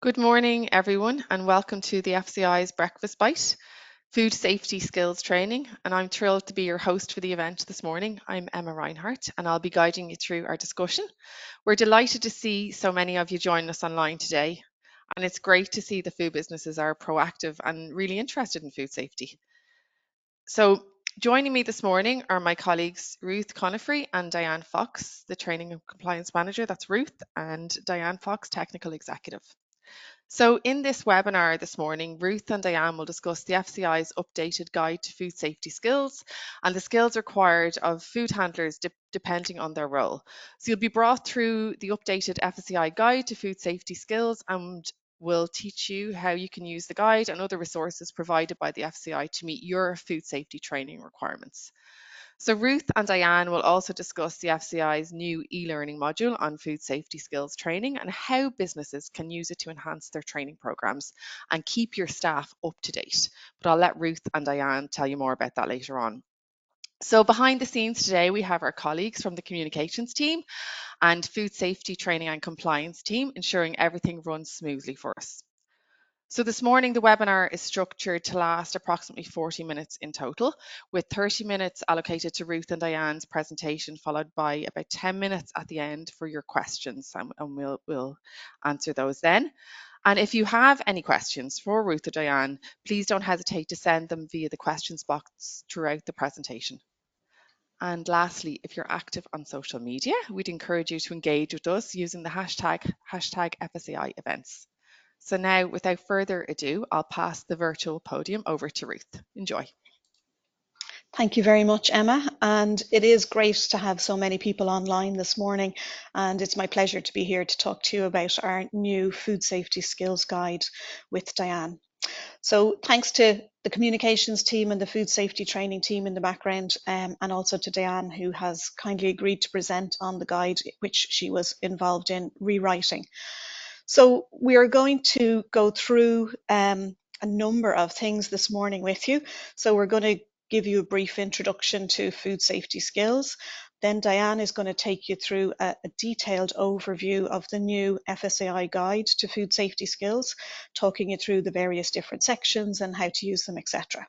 Good morning, everyone, and welcome to the FSAI's Breakfast Bite, Food Safety Skills Training. And I'm thrilled to be your host for the event this morning. I'm Emma Reinhardt, and I'll be guiding you through our discussion. We're delighted to see so many of you join us online today, and it's great to see the food businesses are proactive and really interested in food safety. So joining me this morning are my colleagues Ruth Conefrey and Diane Fox, the Training and Compliance Manager, that's Ruth, and Diane Fox, Technical Executive. So in this webinar this morning, Ruth and Diane will discuss the FSAI's updated guide to food safety skills and the skills required of food handlers depending on their role. So you'll be brought through the updated FSAI guide to food safety skills, and we'll teach you how you can use the guide and other resources provided by the FSAI to meet your food safety training requirements. So Ruth and Diane will also discuss the FSAI's new e-learning module on food safety skills training and how businesses can use it to enhance their training programs and keep your staff up to date. But I'll let Ruth and Diane tell you more about that later on. So behind the scenes today, we have our colleagues from the communications team and food safety training and compliance team, ensuring everything runs smoothly for us. So this morning, the webinar is structured to last approximately 40 minutes in total, with 30 minutes allocated to Ruth and Diane's presentation, followed by about 10 minutes at the end for your questions, and we'll answer those then. And if you have any questions for Ruth or Diane, please don't hesitate to send them via the questions box throughout the presentation. And lastly, if you're active on social media, we'd encourage you to engage with us using the hashtag FSAI events. So now, without further ado, I'll pass the virtual podium over to Ruth. Enjoy. Thank you very much, Emma. And it is great to have so many people online this morning. And it's my pleasure to be here to talk to you about our new food safety skills guide with Diane. So thanks to the communications team and the food safety training team in the background, and also to Diane, who has kindly agreed to present on the guide, which she was involved in rewriting. So we are going to go through a number of things this morning with you. So we're going to give you a brief introduction to food safety skills. Then Diane is going to take you through a detailed overview of the new FSAI guide to food safety skills, talking you through the various different sections and how to use them, etc.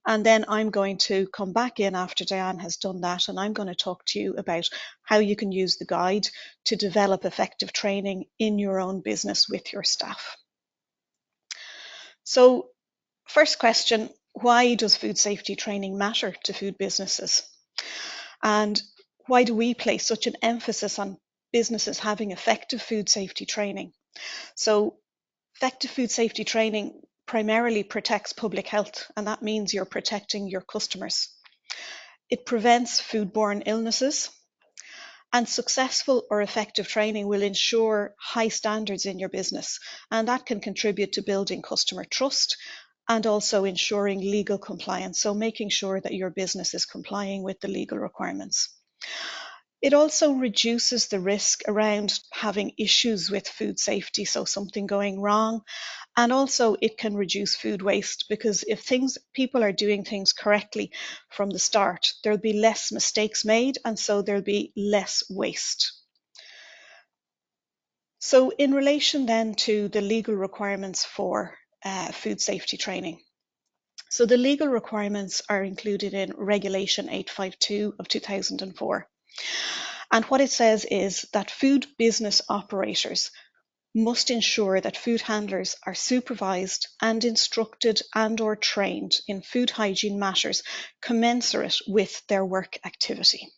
And then I'm going to come back in after Diane has done that, and I'm going to talk to you about how you can use the guide to develop effective training in your own business with your staff. So, first question, why does food safety training matter to food businesses? And why do we place such an emphasis on businesses having effective food safety training? So, effective food safety training primarily protects public health, and that means you're protecting your customers. It prevents foodborne illnesses, and successful or effective training will ensure high standards in your business, and that can contribute to building customer trust and also ensuring legal compliance, so making sure that your business is complying with the legal requirements. It also reduces the risk around having issues with food safety, so something going wrong. And also it can reduce food waste, because if people are doing things correctly from the start, there'll be less mistakes made, and so there'll be less waste. So in relation then to the legal requirements for food safety training. So the legal requirements are included in Regulation 852 of 2004. And what it says is that food business operators must ensure that food handlers are supervised and instructed and/or trained in food hygiene matters commensurate with their work activity.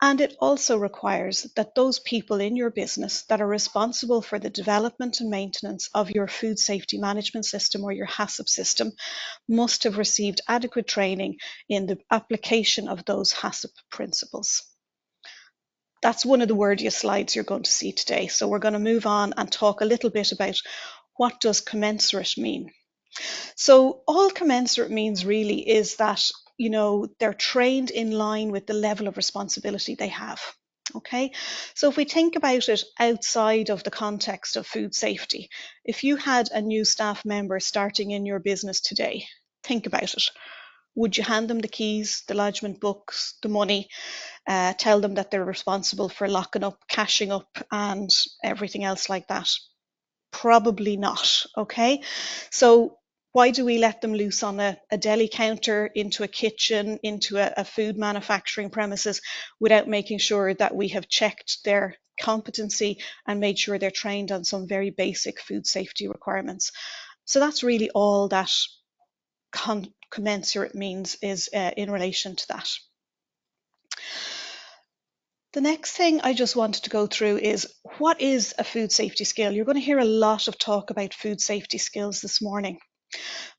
And it also requires that those people in your business that are responsible for the development and maintenance of your food safety management system or your HACCP system must have received adequate training in the application of those HACCP principles. That's one of the wordiest slides you're going to see today. So we're going to move on and talk a little bit about what does commensurate mean. So all commensurate means really is that, they're trained in line with the level of responsibility they have. Okay, so if we think about it outside of the context of food safety, if you had a new staff member starting in your business today, think about it. Would you hand them the keys, the lodgement books, the money, tell them that they're responsible for locking up, cashing up, and everything else like that? Probably not, okay? So why do we let them loose on a deli counter, into a kitchen, into a food manufacturing premises without making sure that we have checked their competency and made sure they're trained on some very basic food safety requirements? So that's really all that commensurate means is in relation to that. The next thing I just wanted to go through is, what is a food safety skill? You're going to hear a lot of talk about food safety skills this morning.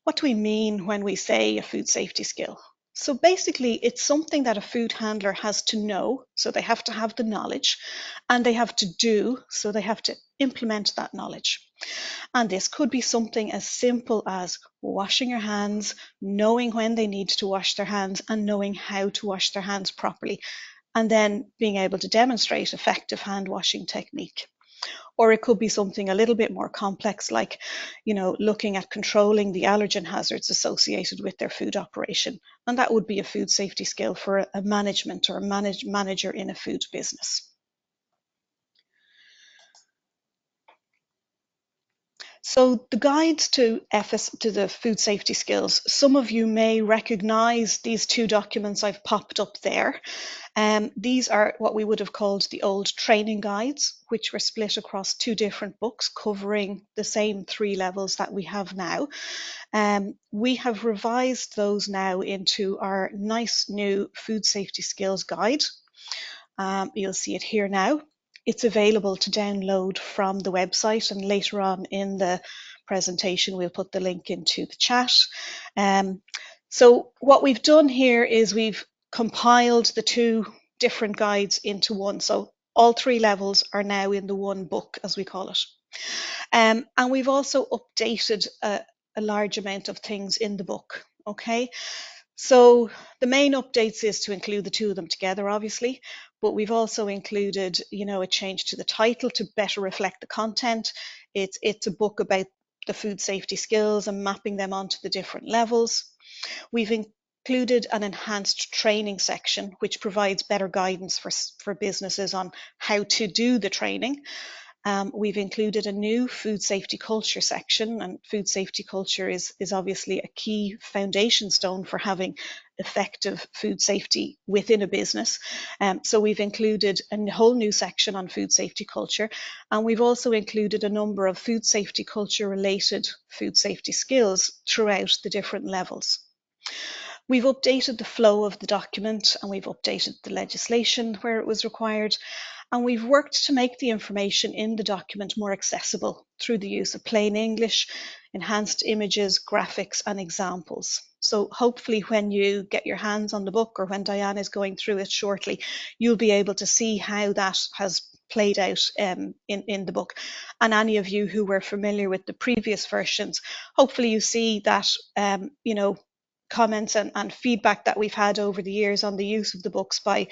What do we mean when we say a food safety skill? So basically, it's something that a food handler has to know, so they have to have the knowledge, and they have to do, so they have to implement that knowledge. And this could be something as simple as washing your hands, knowing when they need to wash their hands, and knowing how to wash their hands properly, and then being able to demonstrate effective hand washing technique. Or it could be something a little bit more complex, like, looking at controlling the allergen hazards associated with their food operation. And that would be a food safety skill for a management or a manager in a food business. So the guides to the food safety skills, some of you may recognize these two documents I've popped up there. These are what we would have called the old training guides, which were split across two different books covering the same 3 levels that we have now. We have revised those now into our nice new food safety skills guide. You'll see it here now. It's available to download from the website, and later on in the presentation we'll put the link into the chat. So what we've done here is we've compiled the two different guides into one. So all 3 levels are now in the one book, as we call it. And we've also updated a large amount of things in the book. Okay, so the main updates is to include the two of them together, obviously, but we've also included, a change to the title to better reflect the content. It's a book about the food safety skills and mapping them onto the different levels. We've included an enhanced training section, which provides better guidance for businesses on how to do the training. We've included a new food safety culture section, and food safety culture is obviously a key foundation stone for having effective food safety within a business. So we've included a whole new section on food safety culture, and we've also included a number of food safety culture related food safety skills throughout the different levels. We've updated the flow of the document, and we've updated the legislation where it was required, and we've worked to make the information in the document more accessible through the use of plain English, enhanced images, graphics, and examples. So hopefully when you get your hands on the book, or when Diane is going through it shortly, you'll be able to see how that has played out in the book. And any of you who were familiar with the previous versions, hopefully you see that, comments and feedback that we've had over the years on the use of the books by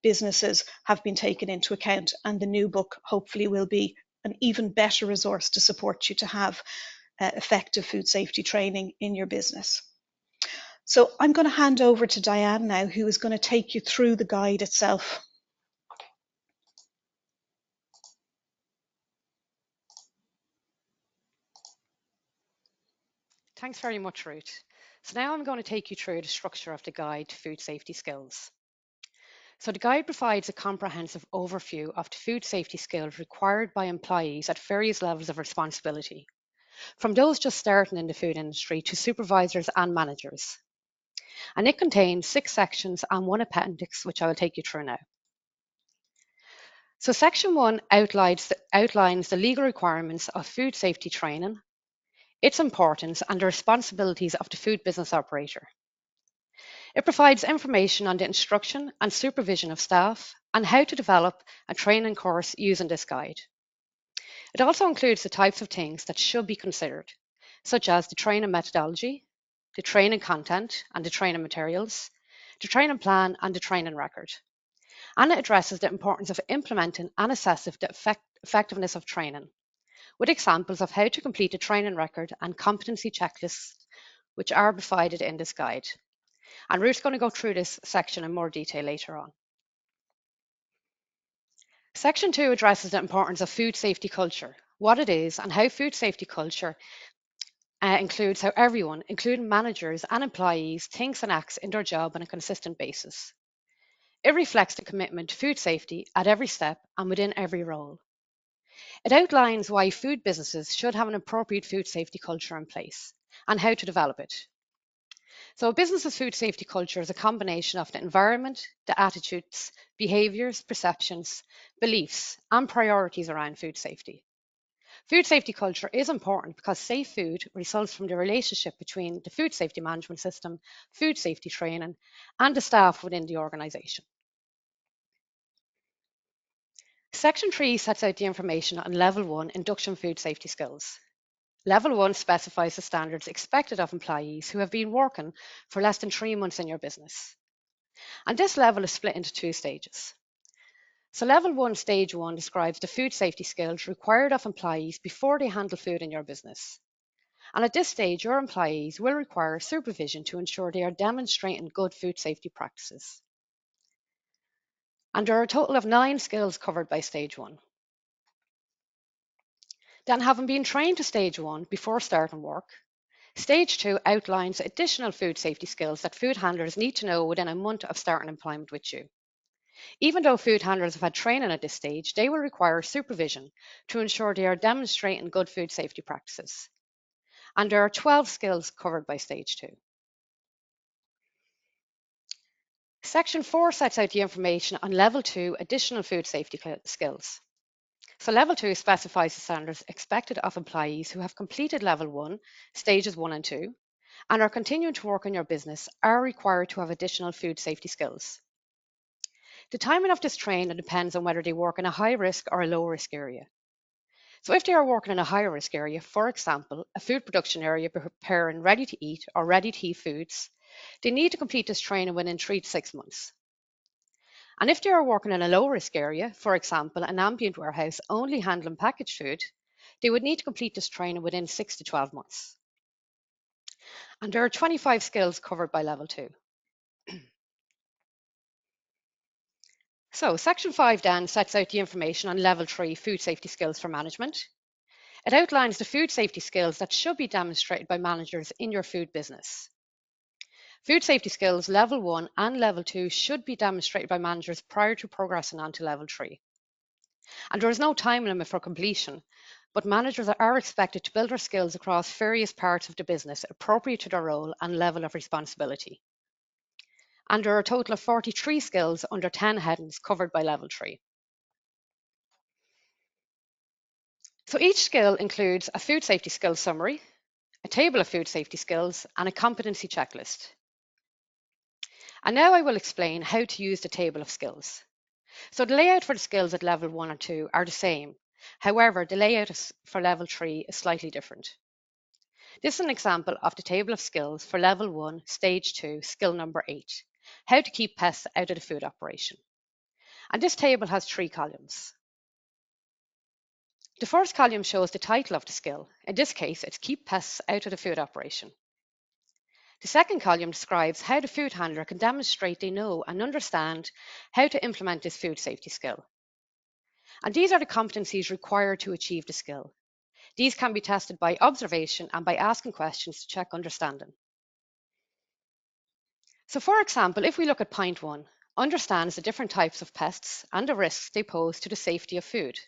businesses have been taken into account, and the new book hopefully will be an even better resource to support you to have effective food safety training in your business. So I'm going to hand over to Diane now, who is going to take you through the guide itself. Thanks very much, Ruth. So now I'm going to take you through the structure of the guide to food safety skills. So the guide provides a comprehensive overview of the food safety skills required by employees at various levels of responsibility, from those just starting in the food industry to supervisors and managers. And it contains 6 sections and 1 appendix, which I will take you through now. So section 1 outlines the legal requirements of food safety training, its importance, and the responsibilities of the food business operator. It provides information on the instruction and supervision of staff and how to develop a training course using this guide. It also includes the types of things that should be considered, such as the training methodology, the training content and the training materials, the training plan and the training record. And it addresses the importance of implementing and assessing the effectiveness of training, with examples of how to complete the training record and competency checklists, which are provided in this guide. And Ruth's going to go through this section in more detail later on. Section 2 addresses the importance of food safety culture what it is, and how food safety culture includes how everyone, including managers and employees, thinks and acts in their job on a consistent basis. It reflects the commitment to food safety at every step and within every role. It outlines why food businesses should have an appropriate food safety culture in place and how to develop it. So a business's food safety culture is a combination of the environment, the attitudes, behaviours, perceptions, beliefs, and priorities around food safety. Food safety culture is important because safe food results from the relationship between the food safety management system, food safety training, and the staff within the organisation. Section 3 sets out the information on Level 1 induction food safety skills. Level 1 specifies the standards expected of employees who have been working for less than 3 months in your business. And this level is split into 2 stages. So Level 1, Stage 1 describes the food safety skills required of employees before they handle food in your business. And at this stage, your employees will require supervision to ensure they are demonstrating good food safety practices. And there are a total of 9 skills covered by Stage 1. Then, having been trained to Stage 1 before starting work, Stage 2 outlines additional food safety skills that food handlers need to know within a month of starting employment with you. Even though food handlers have had training at this stage, they will require supervision to ensure they are demonstrating good food safety practices. And there are 12 skills covered by Stage 2. Section 4 sets out the information on Level 2 additional food safety skills. So Level 2 specifies the standards expected of employees who have completed Level 1, Stages 1 and 2, and are continuing to work in your business are required to have additional food safety skills. The timing of this training depends on whether they work in a high risk or a low risk area. So if they are working in a high risk area, for example, a food production area preparing ready to eat or ready to eat foods, they need to complete this training within 3 to 6 months. And if they are working in a low risk area, for example, an ambient warehouse only handling packaged food, they would need to complete this training within 6 to 12 months. And there are 25 skills covered by Level 2. So Section 5 then sets out the information on Level 3 food safety skills for management. It outlines the food safety skills that should be demonstrated by managers in your food business. Food safety skills Level 1 and Level 2 should be demonstrated by managers prior to progressing on to Level 3. And there is no time limit for completion, but managers are expected to build their skills across various parts of the business appropriate to their role and level of responsibility. And there are a total of 43 skills under 10 headings covered by Level 3. So each skill includes a food safety skills summary, a table of food safety skills, and a competency checklist. And now I will explain how to use the table of skills. So the layout for the skills at Level 1 and 2 are the same. However, the layout for Level 3 is slightly different. This is an example of the table of skills for Level 1, Stage 2, skill number 8, how to keep pests out of the food operation. And this table has 3 columns. The first column shows the title of the skill. In this case, it's keep pests out of the food operation. The second column describes how the food handler can demonstrate they know and understand how to implement this food safety skill. And these are the competencies required to achieve the skill. These can be tested by observation and by asking questions to check understanding. So for example, if we look at point 1, understands the different types of pests and the risks they pose to the safety of food.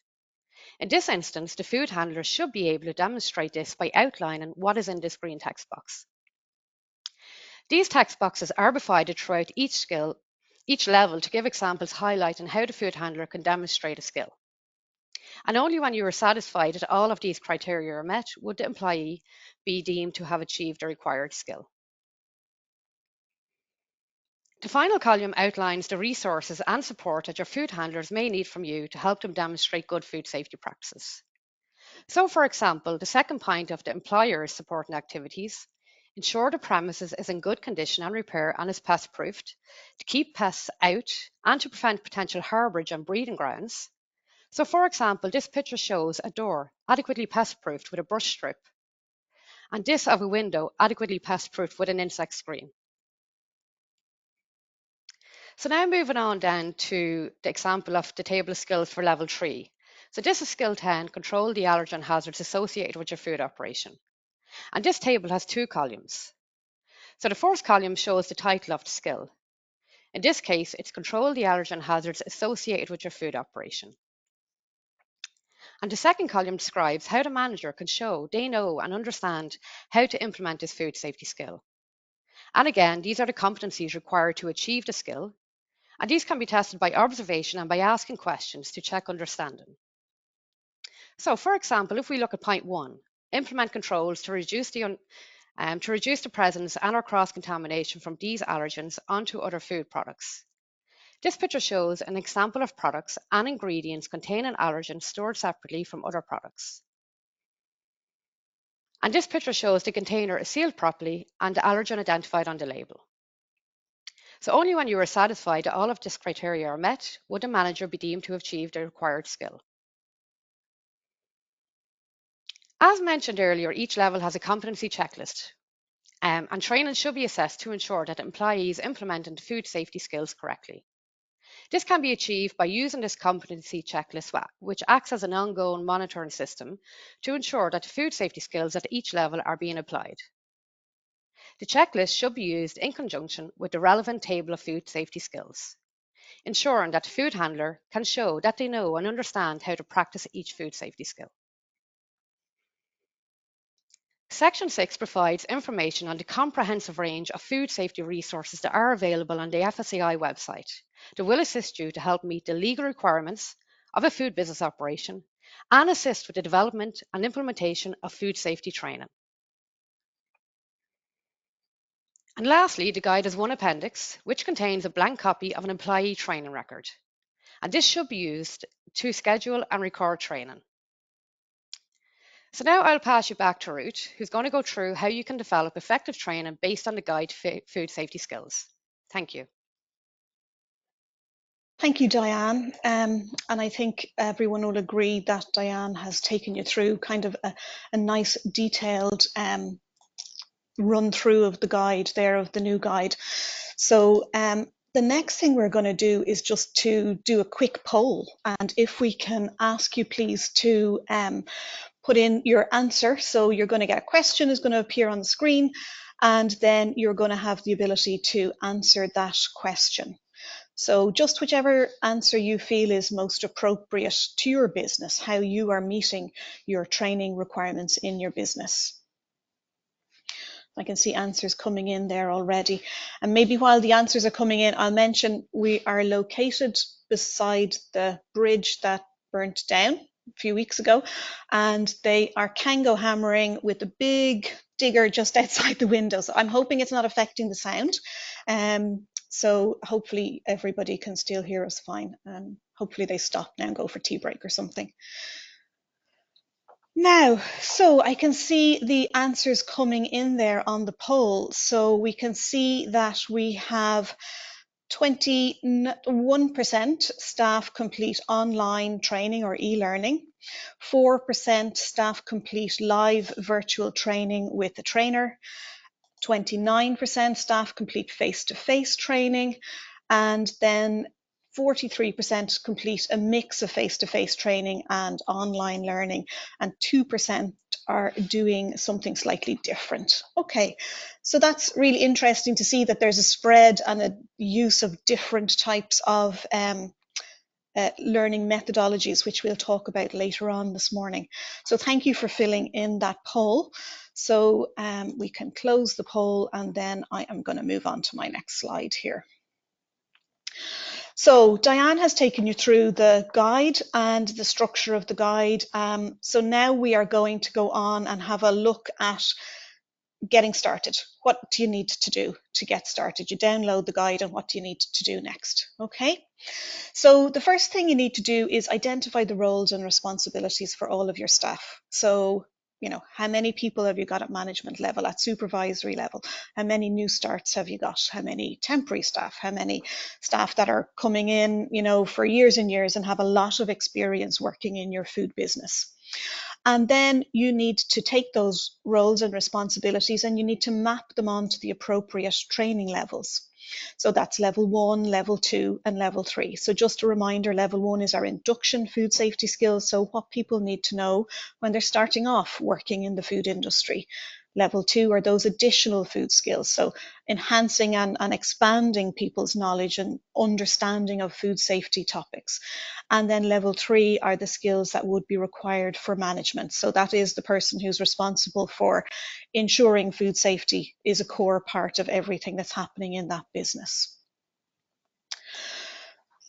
In this instance, the food handler should be able to demonstrate this by outlining what is in this green text box. These text boxes are provided throughout each level to give examples highlighting how the food handler can demonstrate a skill. And only when you are satisfied that all of these criteria are met would the employee be deemed to have achieved the required skill. The final column outlines the resources and support that your food handlers may need from you to help them demonstrate good food safety practices. So, for example, the second point of the employer's supporting activities: ensure the premises is in good condition and repair and is pest proofed, to keep pests out and to prevent potential harbourage on breeding grounds. So, for example, this picture shows a door adequately pest proofed with a brush strip, and this of a window adequately pest proofed with an insect screen. So now moving on then to the example of the table of skills for Level 3. So this is skill 10, control the allergen hazards associated with your food operation. And this table has two columns. So the first column shows the title of the skill. In this case, it's control the allergen hazards associated with your food operation. And the second column describes how the manager can show they know and understand how to implement this food safety skill. And again, these are the competencies required to achieve the skill. And these can be tested by observation and by asking questions to check understanding. So for example, if we look at point 1, implement controls to reduce the presence and or cross-contamination from these allergens onto other food products. This picture shows an example of products and ingredients containing allergens stored separately from other products. And this picture shows the container is sealed properly and the allergen identified on the label. So only when you are satisfied that all of these criteria are met would the manager be deemed to have achieved the required skill. As mentioned earlier, each level has a competency checklist, and training should be assessed to ensure that employees implement the food safety skills correctly. This can be achieved by using this competency checklist, which acts as an ongoing monitoring system to ensure that the food safety skills at each level are being applied. The checklist should be used in conjunction with the relevant table of food safety skills, ensuring that the food handler can show that they know and understand how to practice each food safety skill. Section 6 provides information on the comprehensive range of food safety resources that are available on the FSAI website that will assist you to help meet the legal requirements of a food business operation and assist with the development and implementation of food safety training. And lastly, the guide has one appendix, which contains a blank copy of an employee training record. And this should be used to schedule and record training. So now I'll pass you back to Ruth, who's going to go through how you can develop effective training based on the guide to food safety skills. Thank you. Thank you, Diane. And I think everyone will agree that Diane has taken you through kind of a nice detailed run through of the guide there, of the new guide. So the next thing we're going to do is just to do a quick poll. And if we can ask you please to put in your answer. So you're going to get a question is going to appear on the screen, and then you're going to have the ability to answer that question. So just whichever answer you feel is most appropriate to your business, how you are meeting your training requirements in your business. I can see answers coming in there already. And maybe while the answers are coming in, I'll mention we are located beside the bridge that burnt down a few weeks ago, and they are Kango hammering with a big digger just outside the window. So I'm hoping it's not affecting the sound. So hopefully everybody can still hear us fine. Hopefully they stop now and go for tea break or something. Now, so I can see the answers coming in there on the poll. So we can see that we have 21% staff complete online training or e-learning, 4% staff complete live virtual training with a trainer, 29% staff complete face-to-face training, and then 43% complete a mix of face-to-face training and online learning, and 2% are doing something slightly different. Okay, so that's really interesting to see that there's a spread and a use of different types of learning methodologies, which we'll talk about later on this morning. So thank you for filling in that poll. So we can close the poll, and then I am going to move on to my next slide here. So Diane has taken you through the guide and the structure of the guide. So now we are going to go on and have a look at getting started. What do you need to do to get started? You download the guide, and what do you need to do next? Okay. So the first thing you need to do is identify the roles and responsibilities for all of your staff. So, you know, how many people have you got at management level, at supervisory level? How many new starts have you got? How many temporary staff? How many staff that are coming in, you know, for years and years and have a lot of experience working in your food business? And then you need to take those roles and responsibilities and you need to map them onto the appropriate training levels. So that's level 1, level 2, and level 3. So just a reminder, level 1 is our induction food safety skills. So what people need to know when they're starting off working in the food industry. Level 2 are those additional food skills. So enhancing and expanding people's knowledge and understanding of food safety topics. And then level 3 are the skills that would be required for management. So that is the person who's responsible for ensuring food safety is a core part of everything that's happening in that business.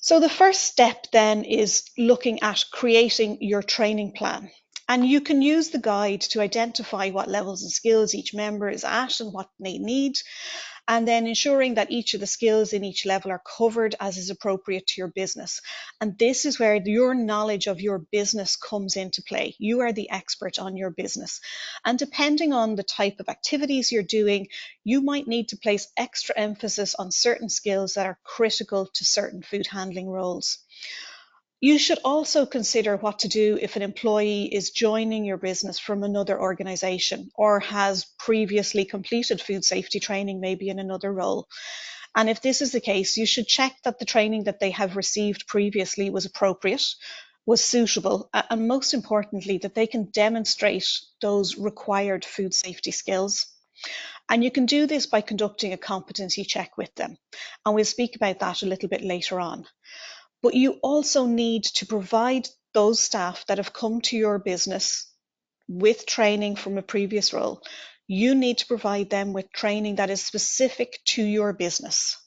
So the first step then is looking at creating your training plan. And you can use the guide to identify what levels of skills each member is at and what they need, and then ensuring that each of the skills in each level are covered as is appropriate to your business. And this is where your knowledge of your business comes into play. You are the expert on your business. And depending on the type of activities you're doing, you might need to place extra emphasis on certain skills that are critical to certain food handling roles. You should also consider what to do if an employee is joining your business from another organisation or has previously completed food safety training, maybe in another role. And if this is the case, you should check that the training that they have received previously was appropriate, was suitable, and most importantly, that they can demonstrate those required food safety skills. And you can do this by conducting a competency check with them. And we'll speak about that a little bit later on. But you also need to provide those staff that have come to your business with training from a previous role. You need to provide them with training that is specific to your business.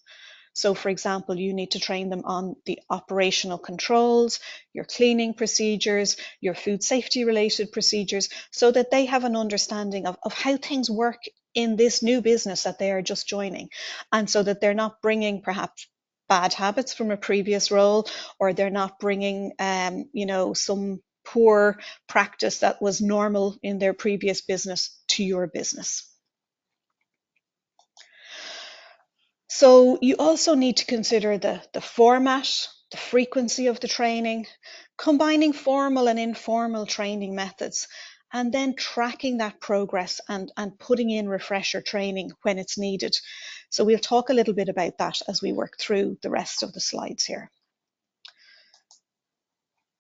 So for example, you need to train them on the operational controls, your cleaning procedures, your food safety related procedures, so that they have an understanding of how things work in this new business that they are just joining. And so that they're not bringing perhaps bad habits from a previous role, or they're not bringing, some poor practice that was normal in their previous business to your business. So you also need to consider the format, the frequency of the training, combining formal and informal training methods, and then tracking that progress and putting in refresher training when it's needed. So we'll talk a little bit about that as we work through the rest of the slides here.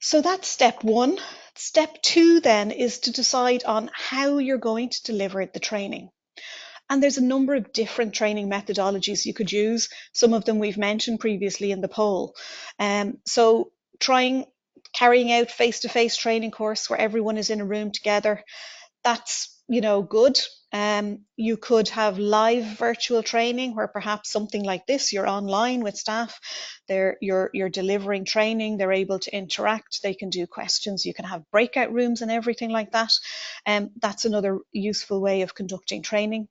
So that's step 1. Step 2 then is to decide on how you're going to deliver the training. And there's a number of different training methodologies you could use. Some of them we've mentioned previously in the poll. So carrying out face-to-face training course where everyone is in a room together, that's good. You could have live virtual training where perhaps something like this, you're online with staff, you're delivering training, they're able to interact, they can do questions, you can have breakout rooms and everything like that. That's another useful way of conducting training.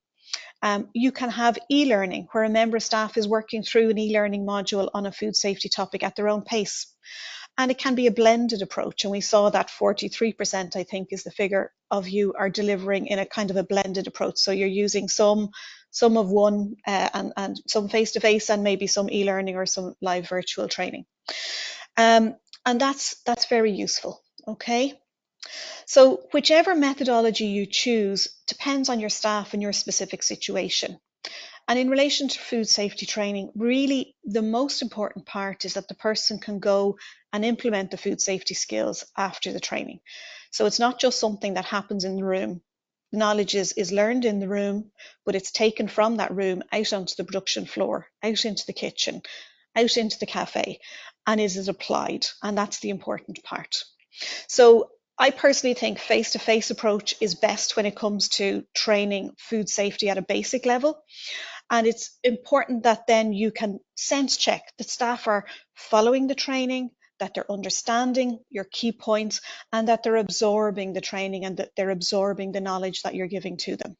You can have e-learning where a member of staff is working through an e-learning module on a food safety topic at their own pace. And it can be a blended approach. And we saw that 43%, I think, is the figure of you are delivering in a kind of a blended approach. So you're using some of one and some face-to-face and maybe some e-learning or some live virtual training. And that's very useful, okay? So whichever methodology you choose depends on your staff and your specific situation. And in relation to food safety training, really the most important part is that the person can go and implement the food safety skills after the training. So it's not just something that happens in the room. Knowledge is learned in the room, but it's taken from that room out onto the production floor, out into the kitchen, out into the cafe, and is applied. And that's the important part. So I personally think face-to-face approach is best when it comes to training food safety at a basic level. And it's important that then you can sense check that staff are following the training, that they're understanding your key points, and that they're absorbing the training and that they're absorbing the knowledge that you're giving to them.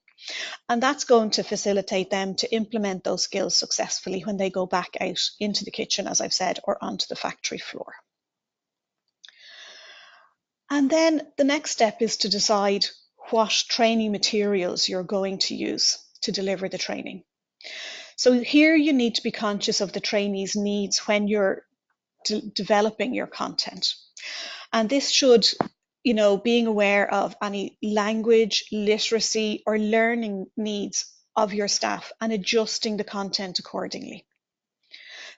And that's going to facilitate them to implement those skills successfully when they go back out into the kitchen, as I've said, or onto the factory floor. And then the next step is to decide what training materials you're going to use to deliver the training. So here you need to be conscious of the trainees' needs when you're developing your content. And this should, being aware of any language, literacy, or learning needs of your staff and adjusting the content accordingly.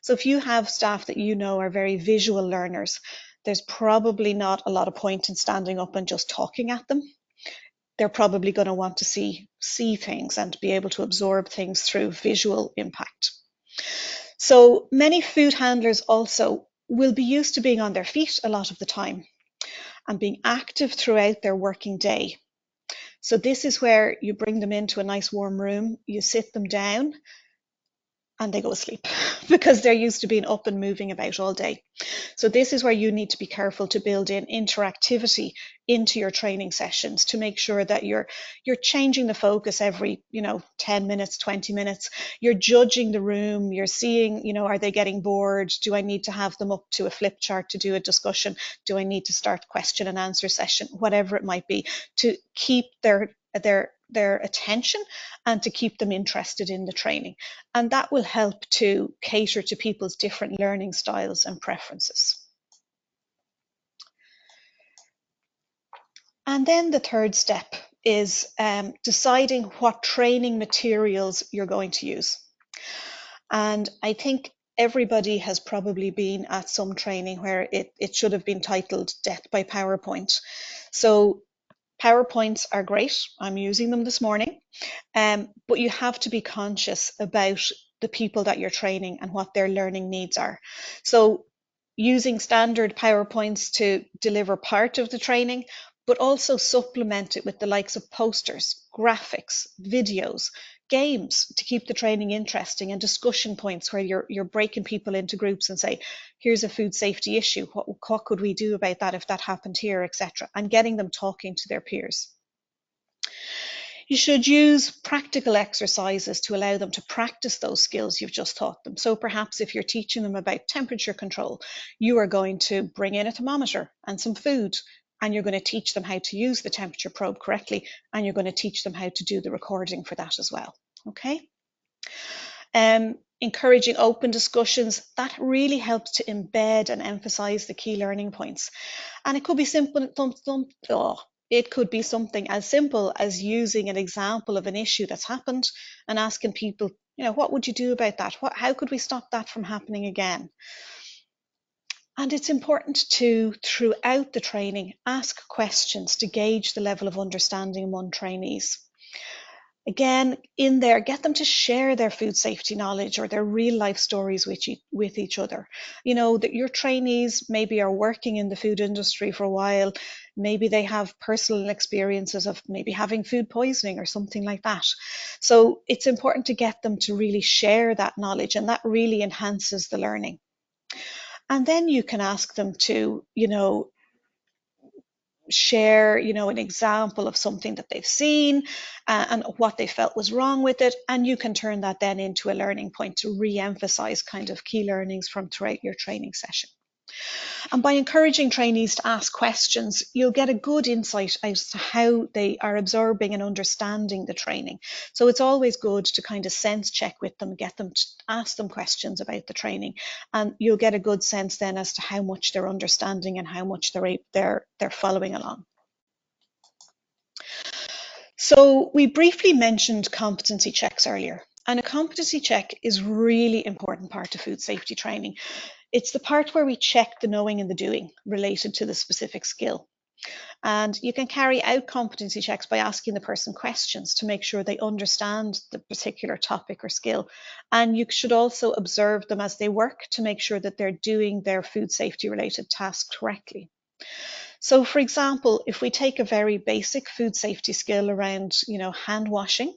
So if you have staff that you know are very visual learners, there's probably not a lot of point in standing up and just talking at them. They're probably going to want to see things and be able to absorb things through visual impact. So many food handlers also will be used to being on their feet a lot of the time and being active throughout their working day. So this is where you bring them into a nice warm room, you sit them down, and they go to sleep because they're used to being up and moving about all day. So this is where you need to be careful to build in interactivity into your training sessions to make sure that you're changing the focus every 10 minutes, 20 minutes. You're judging the room, you're seeing, are they getting bored? Do I need to have them up to a flip chart to do a discussion? Do I need to start question and answer session? Whatever it might be, to keep their attention and to keep them interested in the training. And that will help to cater to people's different learning styles and preferences. And then the third step is deciding what training materials you're going to use. And I think everybody has probably been at some training where it should have been titled Death by PowerPoint. So PowerPoints are great. I'm using them this morning. But you have to be conscious about the people that you're training and what their learning needs are. So using standard PowerPoints to deliver part of the training, but also supplement it with the likes of posters, graphics, videos, games to keep the training interesting, and discussion points where you're breaking people into groups and say, here's a food safety issue, what could we do about that if that happened here, etc., and getting them talking to their peers. You should use practical exercises to allow them to practice those skills you've just taught them. So perhaps if you're teaching them about temperature control, you are going to bring in a thermometer and some food, and you're going to teach them how to use the temperature probe correctly, and you're going to teach them how to do the recording for that as well. Okay? Encouraging open discussions, that really helps to embed and emphasize the key learning points. And it could be simple. It could be something as simple as using an example of an issue that's happened and asking people, what would you do about that? How could we stop that from happening again? And it's important to, throughout the training, ask questions to gauge the level of understanding among trainees. Again, in there, get them to share their food safety knowledge or their real life stories with each other. That your trainees maybe are working in the food industry for a while. Maybe they have personal experiences of maybe having food poisoning or something like that. So it's important to get them to really share that knowledge, and that really enhances the learning. And then you can ask them to, share, an example of something that they've seen and what they felt was wrong with it. And you can turn that then into a learning point to re-emphasize kind of key learnings from throughout your training session. And by encouraging trainees to ask questions, you'll get a good insight as to how they are absorbing and understanding the training. So it's always good to kind of sense check with them, get them to ask them questions about the training, and you'll get a good sense then as to how much they're understanding and how much they're following along. So we briefly mentioned competency checks earlier, and a competency check is really important part of food safety training. It's the part where we check the knowing and the doing related to the specific skill. And you can carry out competency checks by asking the person questions to make sure they understand the particular topic or skill. And you should also observe them as they work to make sure that they're doing their food safety related tasks correctly. So for example, if we take a very basic food safety skill around, hand washing,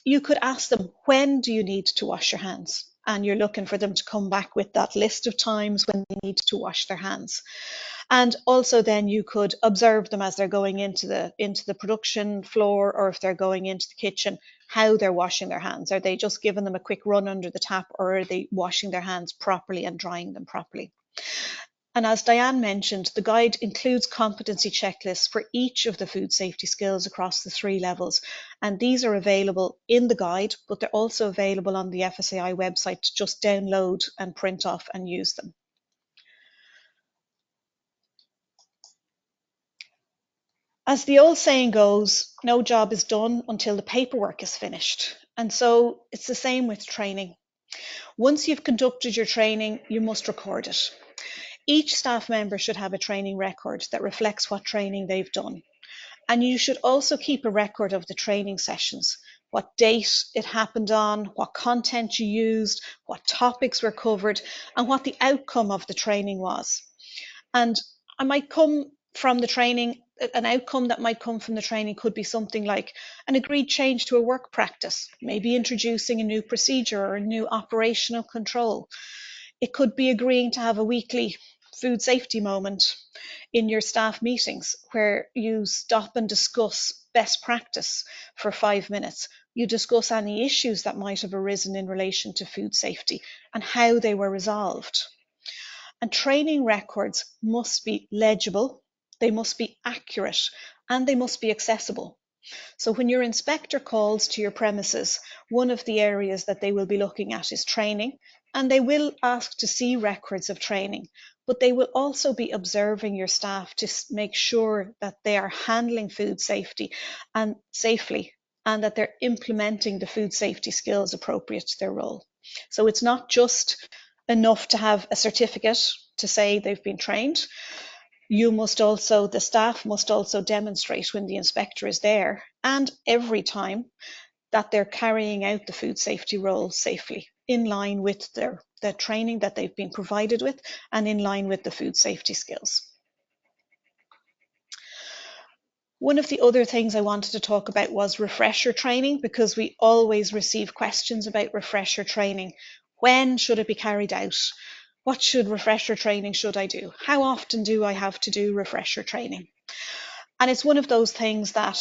you could ask them, when do you need to wash your hands? And you're looking for them to come back with that list of times when they need to wash their hands. And also then you could observe them as they're going into the production floor, or if they're going into the kitchen, how they're washing their hands. Are they just giving them a quick run under the tap, or are they washing their hands properly and drying them properly? And as Diane mentioned, the guide includes competency checklists for each of the food safety skills across the 3 levels. And these are available in the guide, but they're also available on the FSAI website to just download and print off and use them. As the old saying goes, no job is done until the paperwork is finished. And so it's the same with training. Once you've conducted your training, you must record it. Each staff member should have a training record that reflects what training they've done. And you should also keep a record of the training sessions, what date it happened on, what content you used, what topics were covered, and what the outcome of the training was. And I might come from the training, an outcome that might come from the training could be something like an agreed change to a work practice, maybe introducing a new procedure or a new operational control. It could be agreeing to have a weekly food safety moment in your staff meetings where you stop and discuss best practice for 5 minutes. You discuss any issues that might have arisen in relation to food safety and how they were resolved. And training records must be legible, they must be accurate, and they must be accessible. So when your inspector calls to your premises, one of the areas that they will be looking at is training, and they will ask to see records of training, but they will also be observing your staff to make sure that they are handling food safety and safely, and that they're implementing the food safety skills appropriate to their role. So it's not just enough to have a certificate to say they've been trained. The staff must also demonstrate when the inspector is there and every time that they're carrying out the food safety role safely, in line with the training that they've been provided with and in line with the food safety skills. One of the other things I wanted to talk about was refresher training, because we always receive questions about refresher training. When should it be carried out? What refresher training should I do? How often do I have to do refresher training? And it's one of those things that,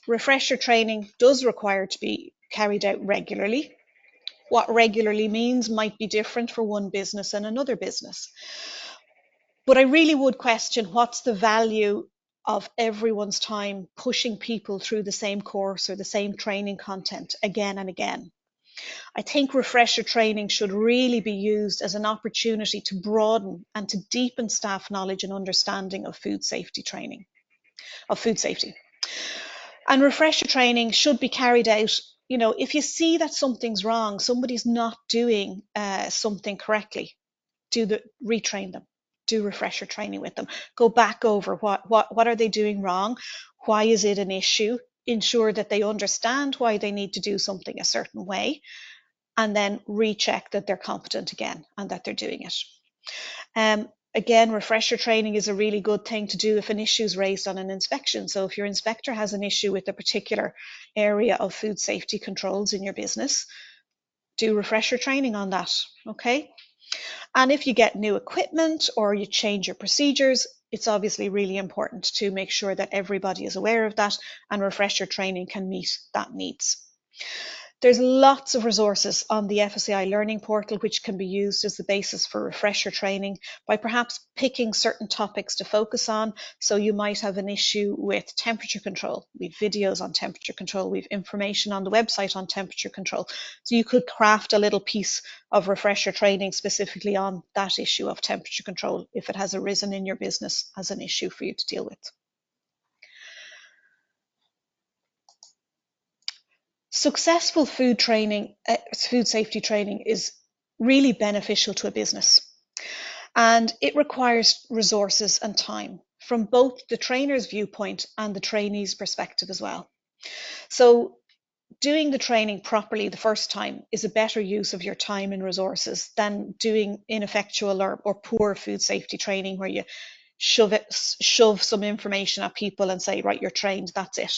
refresher training does require to be carried out regularly. What regularly means might be different for one business and another business. But I really would question what's the value of everyone's time pushing people through the same course or the same training content again and again. I think refresher training should really be used as an opportunity to broaden and to deepen staff knowledge and understanding of food safety training, of food safety. And refresher training should be carried out, if you see that something's wrong, somebody's not doing something correctly, retrain them, do refresher training with them, go back over what are they doing wrong, why is it an issue, ensure that they understand why they need to do something a certain way, and then recheck that they're competent again and that they're doing it. Again, refresher training is a really good thing to do if an issue is raised on an inspection. So if your inspector has an issue with a particular area of food safety controls in your business, do refresher training on that, okay? And if you get new equipment or you change your procedures, it's obviously really important to make sure that everybody is aware of that, and refresher training can meet that needs. There's lots of resources on the FSAI Learning Portal which can be used as the basis for refresher training by perhaps picking certain topics to focus on. So you might have an issue with temperature control. We've videos on temperature control. We've information on the website on temperature control. So you could craft a little piece of refresher training specifically on that issue of temperature control if it has arisen in your business as an issue for you to deal with. Successful food safety training is really beneficial to a business, and it requires resources and time from both the trainer's viewpoint and the trainee's perspective as well. So doing the training properly the first time is a better use of your time and resources than doing ineffectual or poor food safety training where you shove some information at people and say, right, you're trained, that's it.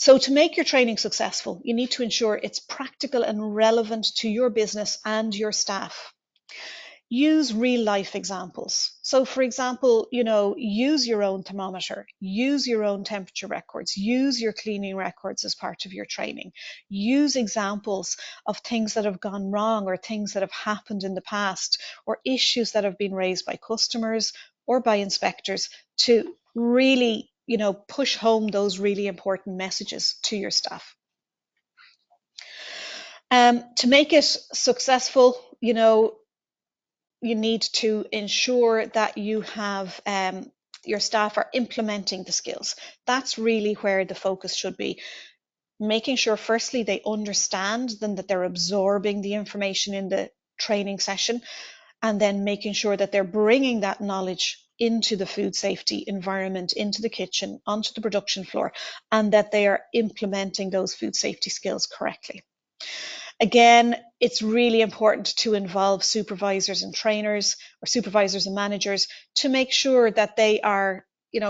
So to make your training successful, you need to ensure it's practical and relevant to your business and your staff. Use real life examples. So for example, use your own thermometer, use your own temperature records, use your cleaning records as part of your training. Use examples of things that have gone wrong or things that have happened in the past or issues that have been raised by customers or by inspectors to really push home those really important messages to your staff. To make it successful, you need to ensure that you have your staff are implementing the skills. That's really where the focus should be. making sure firstly they understand, then that they're absorbing the information in the training session, and then making sure that they're bringing that knowledge into the food safety environment, into the kitchen, onto the production floor, and that they are implementing those food safety skills correctly. Again, it's really important to involve supervisors and trainers, or supervisors and managers, to make sure that they are,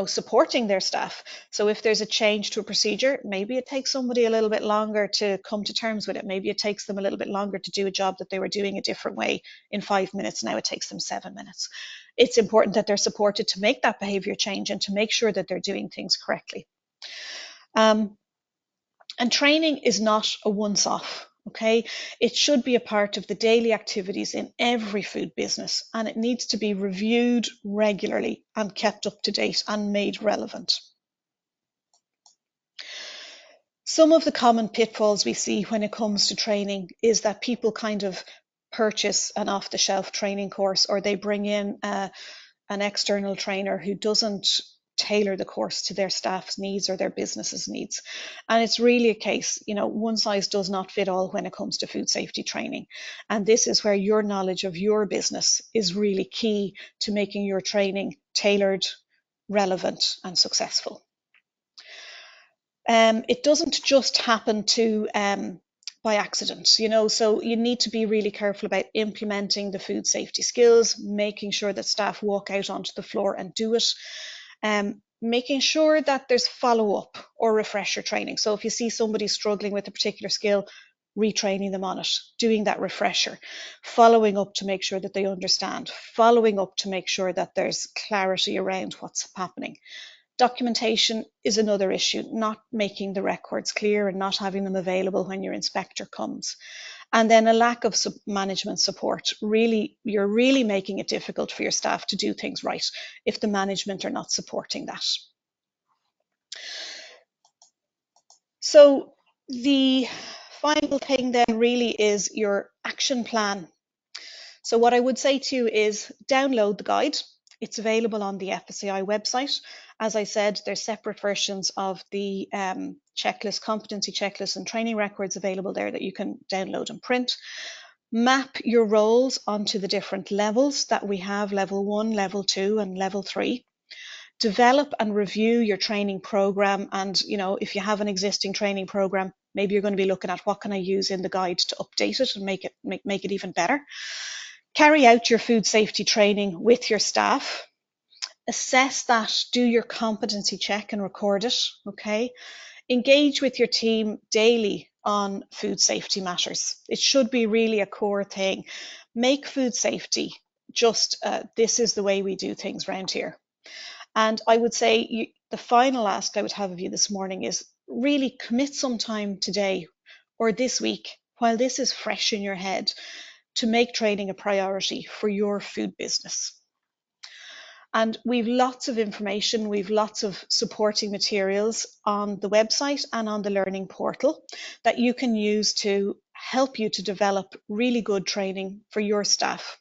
supporting their staff. So if there's a change to a procedure, maybe it takes somebody a little bit longer to come to terms with it. Maybe it takes them a little bit longer to do a job that they were doing a different way in 5 minutes. Now it takes them 7 minutes. It's important that they're supported to make that behavior change and to make sure that they're doing things correctly. And training is not a once-off. Okay, it should be a part of the daily activities in every food business, and it needs to be reviewed regularly and kept up to date and made relevant. Some of the common pitfalls we see when it comes to training is that people kind of purchase an off-the-shelf training course, or they bring in an external trainer who doesn't tailor the course to their staff's needs or their business's needs. And it's really a case, one size does not fit all when it comes to food safety training. And this is where your knowledge of your business is really key to making your training tailored, relevant, and successful. It doesn't just happen by accident, so you need to be really careful about implementing the food safety skills, making sure that staff walk out onto the floor and do it, making sure that there's follow-up or refresher training. So if you see somebody struggling with a particular skill, retraining them on it, doing that refresher, following up to make sure that they understand, following up to make sure that there's clarity around what's happening. Documentation is another issue, not making the records clear and not having them available when your inspector comes. And then a lack of management support. You're really making it difficult for your staff to do things right if the management are not supporting that. So the final thing then really is your action plan. So what I would say to you is download the guide. It's available on the FSAI website. As I said, there's separate versions of the checklist, competency checklist, and training records available there that you can download and print. Map your roles onto the different levels that we have, level 1, level 2, and level 3. Develop and review your training program. And, if you have an existing training program, maybe you're going to be looking at what can I use in the guide to update it and make it even better. Carry out your food safety training with your staff. Assess that, do your competency check and record it, okay? Engage with your team daily on food safety matters. It should be really a core thing. Make food safety just, this is the way we do things around here. And I would say the final ask I would have of you this morning is really commit some time today or this week while this is fresh in your head to make training a priority for your food business. And we've lots of information, we've lots of supporting materials on the website and on the learning portal that you can use to help you to develop really good training for your staff.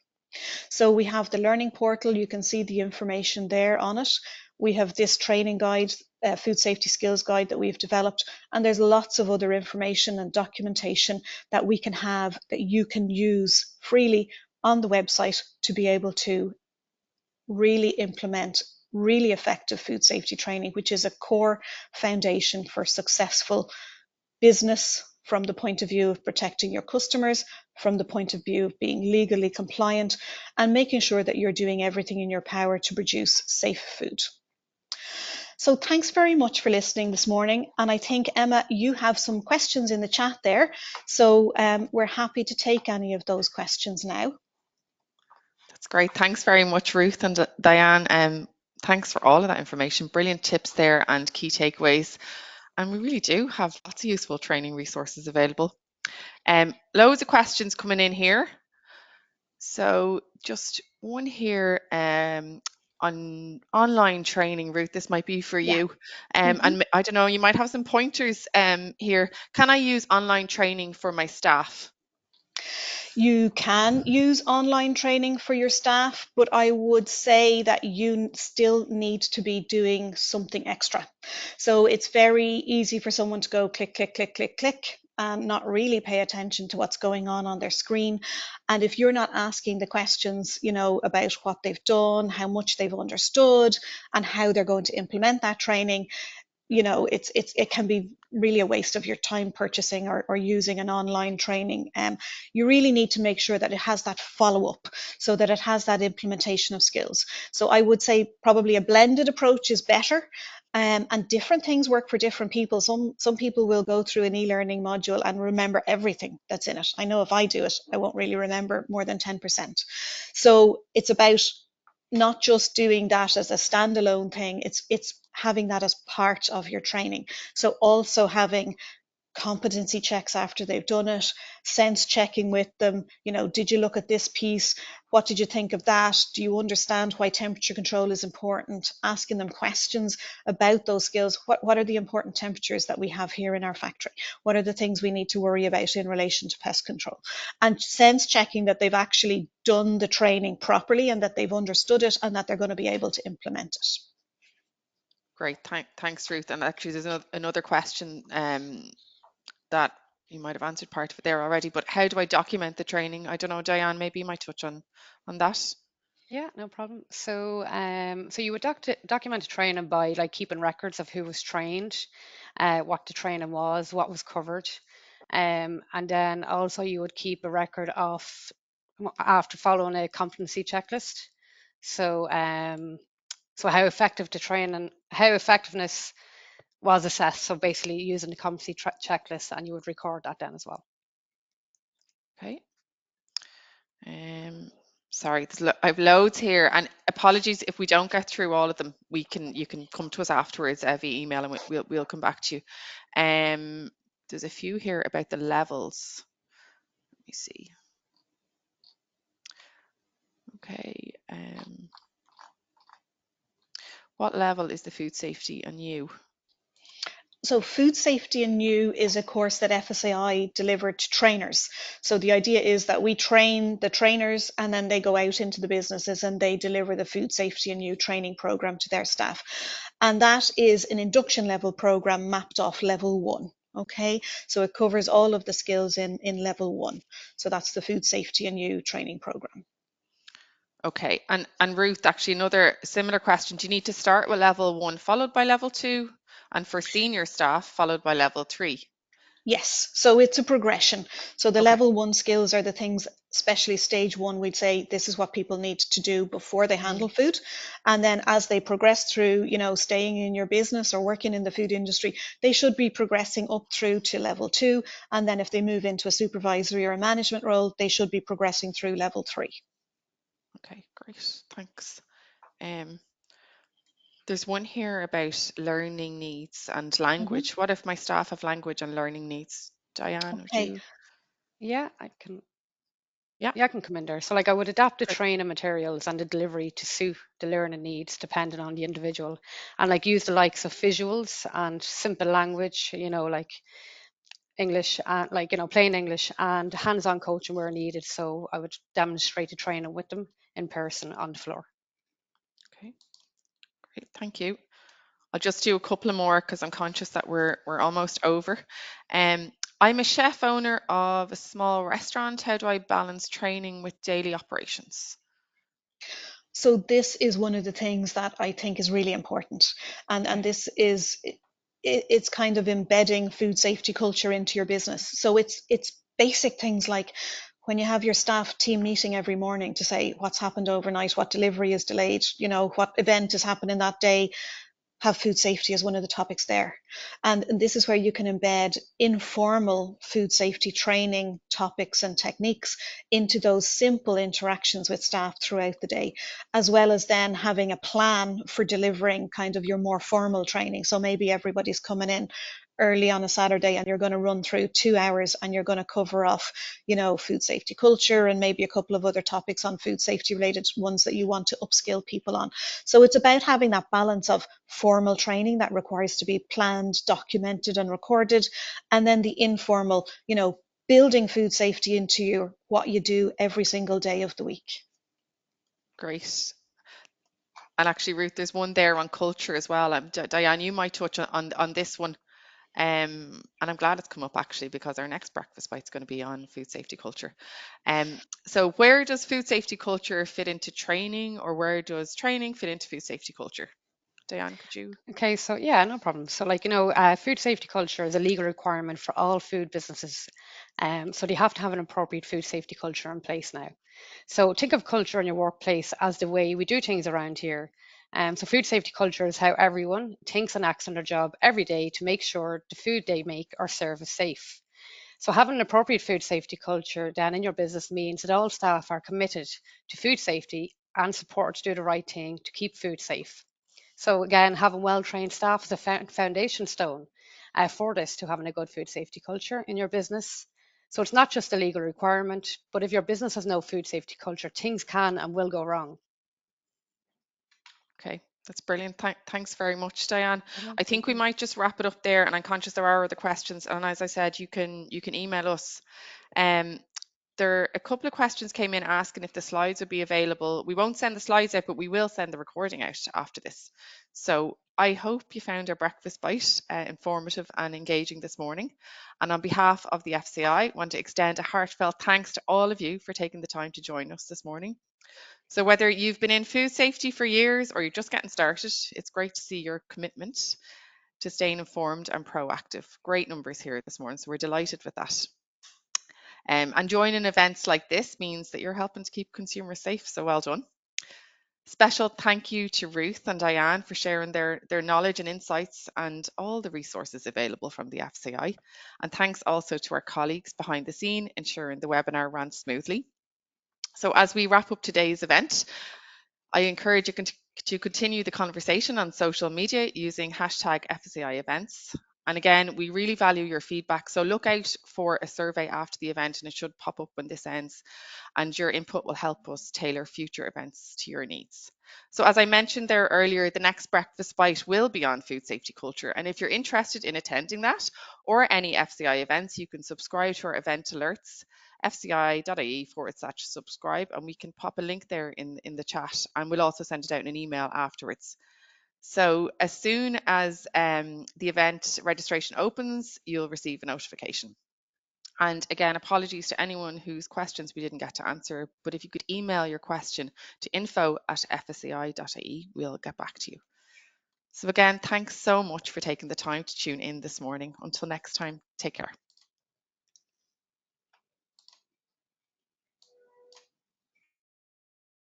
So we have the learning portal, you can see the information there on it. We have this training guide, food safety skills guide that we've developed, and there's lots of other information and documentation that we can have that you can use freely on the website to be able to really implement really effective food safety training, which is a core foundation for successful business from the point of view of protecting your customers, from the point of view of being legally compliant, and making sure that you're doing everything in your power to produce safe food. So thanks very much for listening this morning. And I think, Emma, you have some questions in the chat there. So we're happy to take any of those questions now. That's great. Thanks very much, Ruth and Diane. Thanks for all of that information. Brilliant tips there and key takeaways. And we really do have lots of useful training resources available. Loads of questions coming in here. So just one here on online training, Ruth, this might be for you. And I don't know, you might have some pointers here. Can I use online training for my staff? You can use online training for your staff, but I would say that you still need to be doing something extra. So it's very easy for someone to go click, click, click, click, click, and not really pay attention to what's going on their screen. And if you're not asking the questions, about what they've done, how much they've understood, and how they're going to implement that training, it can be really a waste of your time purchasing or using an online training. You really need to make sure that it has that follow up, so that it has that implementation of skills. So I would say probably a blended approach is better. And different things work for different people. Some people will go through an e-learning module and remember everything that's in it. I know if I do it, I won't really remember more than 10%. So it's about not just doing that as a standalone thing, it's having that as part of your training. So also having competency checks after they've done it, sense checking with them, did you look at this piece? What did you think of that? Do you understand why temperature control is important? Asking them questions about those skills. What are the important temperatures that we have here in our factory? What are the things we need to worry about in relation to pest control? And sense checking that they've actually done the training properly and that they've understood it and that they're going to be able to implement it. Great, thanks, Ruth. And actually, there's another question that you might have answered part of it there already, but how do I document the training? I don't know, Diane, maybe you might touch on that. Yeah, no problem. So you would document a training by like keeping records of who was trained, what the training was, what was covered, and then also you would keep a record of after following a competency checklist. So so how effective the training, how effectiveness was assessed. So basically using the competency checklist, and you would record that then as well. Okay. Sorry, I've loads here, and apologies if we don't get through all of them. You can come to us afterwards via email, and we'll come back to you. There's a few here about the levels. Let me see. Okay. What level is the food safety and you? So food safety and new is a course that FSAI delivered to trainers. So the idea is that we train the trainers and then they go out into the businesses and they deliver the food safety and new training program to their staff. And that is an induction level program mapped off level 1. Okay, so it covers all of the skills in level 1. So that's the food safety and new training program. Okay, and Ruth, actually another similar question. Do you need to start with level 1 followed by level 2, and for senior staff followed by level 3? Yes, so it's a progression. So the Okay. level 1 skills are the things, especially stage 1, we'd say this is what people need to do before they handle food. And then as they progress through, staying in your business or working in the food industry, they should be progressing up through to level 2. And then if they move into a supervisory or a management role, they should be progressing through level 3. Okay, great, thanks. There's one here about learning needs and language. What if my staff have language and learning needs? Diane, would Okay. you? Yeah, I can. Yeah, Yeah, I can come in there. So like I would adapt the great. training materials and the delivery to suit the learning needs depending on the individual, and like use the likes of visuals and simple language, like English and like, plain English, and hands-on coaching where needed. So I would demonstrate the training with them in person on the floor. Okay, great, thank you. I'll just do a couple of more because I'm conscious that we're almost over. I'm a chef owner of a small restaurant. How do I balance training with daily operations? So this is one of the things that I think is really important. And this is it's kind of embedding food safety culture into your business. So it's basic things like when you have your staff team meeting every morning to say what's happened overnight, what delivery is delayed, what event is happening that day, have food safety as one of the topics there. And this is where you can embed informal food safety training topics and techniques into those simple interactions with staff throughout the day, as well as then having a plan for delivering kind of your more formal training. So maybe everybody's coming in early on a Saturday and you're going to run through 2 hours and you're going to cover off, food safety culture and maybe a couple of other topics on food safety related ones that you want to upskill people on. So it's about having that balance of formal training that requires to be planned, documented and recorded, and then the informal, building food safety into what you do every single day of the week. Great. And actually, Ruth, there's one there on culture as well. Diane, you might touch on this one. And I'm glad it's come up actually, because our next breakfast bite is going to be on food safety culture. So where does food safety culture fit into training, or where does training fit into food safety culture? Diane, could you? Okay, so yeah, no problem. So, food safety culture is a legal requirement for all food businesses. So they have to have an appropriate food safety culture in place now. So think of culture in your workplace as the way we do things around here. So food safety culture is how everyone thinks and acts on their job every day to make sure the food they make or serve is safe. So having an appropriate food safety culture then in your business means that all staff are committed to food safety and support to do the right thing to keep food safe. So again, having well-trained staff is a foundation stone for this, to having a good food safety culture in your business. So it's not just a legal requirement, but if your business has no food safety culture, things can and will go wrong. Okay, that's brilliant. Thanks very much, Diane. Brilliant, I think thank we you. might just wrap it up there, and I'm conscious there are other questions. And as I said, you can email us. Um, there a couple of questions came in asking if the slides would be available. We won't send the slides out, but we will send the recording out after this. So I hope you found our breakfast bite informative and engaging this morning. And on behalf of the FCI, I want to extend a heartfelt thanks to all of you for taking the time to join us this morning. So whether you've been in food safety for years or you're just getting started, it's great to see your commitment to staying informed and proactive. Great numbers here this morning, so we're delighted with that. And joining events like this means that you're helping to keep consumers safe, so well done. Special thank you to Ruth and Diane for sharing their knowledge and insights and all the resources available from the FSAI. And thanks also to our colleagues behind the scene, ensuring the webinar ran smoothly. So as we wrap up today's event, I encourage you to continue the conversation on social media using hashtag FSAI events. And again, we really value your feedback. So look out for a survey after the event, and it should pop up when this ends. And your input will help us tailor future events to your needs. So as I mentioned there earlier, the next breakfast bite will be on food safety culture. And if you're interested in attending that or any FCI events, you can subscribe to our event alerts, fci.ie/subscribe, and we can pop a link there in the chat, and we'll also send it out in an email afterwards. So as soon as the event registration opens, you'll receive a notification. And again, apologies to anyone whose questions we didn't get to answer, but if you could email your question to info@fsai.ie, we'll get back to you. So again, thanks so much for taking the time to tune in this morning. Until next time, take care.